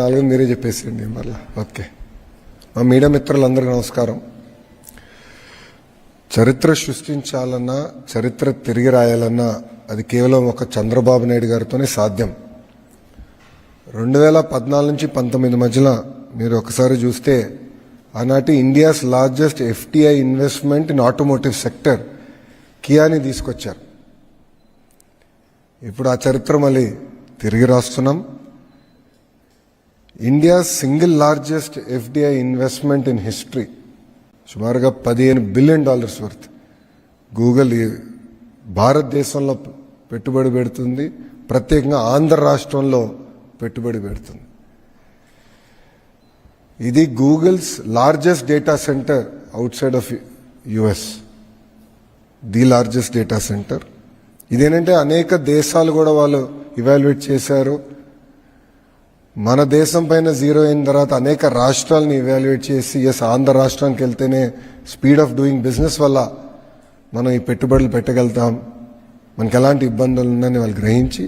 నాలుగు మీరే చెప్పేసిండి మళ్ళీ. ఓకే, మా మీడియా మిత్రులందరికీ నమస్కారం. చరిత్ర సృష్టించాలన్నా, చరిత్ర తిరిగి రాయాలన్నా అది కేవలం ఒక చంద్రబాబు నాయుడు గారితోనే సాధ్యం. 2014 నుంచి 19 మధ్యలో మీరు ఒకసారి చూస్తే ఆనాటి India's largest FDI investment in automotive sector కియాని తీసుకొచ్చారు. ఇప్పుడు ఆ చరిత్ర మళ్ళీ తిరిగి రాస్తున్నాం. India single largest FDI investment in history, సుమారుగా $15 బిలియన్ వర్త్ గూగుల్ భారతదేశంలో పెట్టుబడి పెడుతుంది, ప్రత్యేకంగా ఆంధ్ర రాష్ట్రంలో పెట్టుబడి పెడుతుంది. ఇది Google's largest data centre out side of US, the largest data centre. ఇదేంటంటే అనేక దేశాలు కూడా వాళ్ళు ఇవాల్యుయేట్ చేశారు. మన దేశం పైన జీరో అయిన తర్వాత అనేక రాష్ట్రాలను ఇవాల్యుయేట్ చేసి ఆంధ్ర రాష్ట్రానికి వెళ్తేనే స్పీడ్ ఆఫ్ డూయింగ్ బిజినెస్ వల్ల మనం ఈ పెట్టుబడులు పెట్టగలుగుతాం, మనకి ఎలాంటి ఇబ్బందులు ఉన్నాయని వాళ్ళు గ్రహించి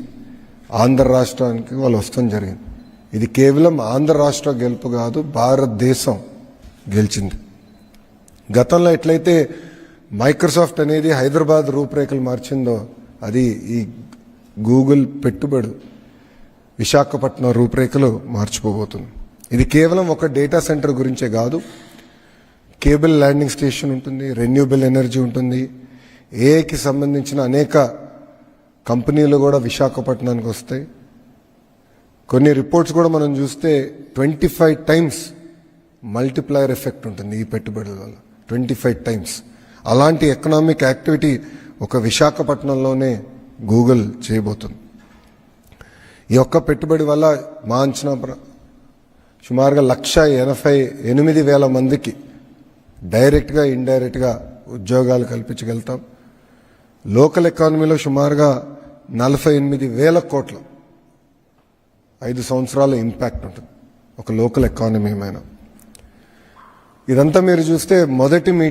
ఆంధ్ర రాష్ట్రానికి వాళ్ళు వస్తాం జరిగింది. ఇది కేవలం ఆంధ్ర రాష్ట్ర గెలుపు కాదు, భారతదేశం గెలిచింది. గతంలో ఎట్లయితే మైక్రోసాఫ్ట్ అనేది హైదరాబాద్ రూపురేఖలు మార్చిందో, అది ఈ గూగుల్ పెట్టుబడి విశాఖపట్నం రూపురేఖలు మార్చిపోబోతుంది. ఇది కేవలం ఒక డేటా సెంటర్ గురించే కాదు, కేబుల్ ల్యాండింగ్ స్టేషన్ ఉంటుంది, రెన్యూబుల్ ఎనర్జీ ఉంటుంది, ఏఐకి సంబంధించిన అనేక కంపెనీలు కూడా విశాఖపట్నానికి వస్తాయి. కొన్ని రిపోర్ట్స్ కూడా మనం చూస్తే 25 టైమ్స్ మల్టిప్లయర్ ఎఫెక్ట్ ఉంటుంది ఈ పెట్టుబడుల వల్ల, 25 టైమ్స్. అలాంటి ఎకనామిక్ యాక్టివిటీ ఒక విశాఖపట్నంలోనే గూగుల్ చేయబోతుంది. ఈ ఒక్క పెట్టుబడి వల్ల మా అంచనా సుమారుగా 1,88,000 మందికి డైరెక్ట్గా ఇండైరెక్ట్గా ఉద్యోగాలు కల్పించగలుగుతాం. లోకల్ ఎకానమీలో సుమారుగా 48,000 కోట్ల 5 సంవత్సరాల ఇంపాక్ట్ ఉంటుంది ఒక లోకల్ ఎకానమీ పైన. ఇదంతా మీరు చూస్తే మొదటి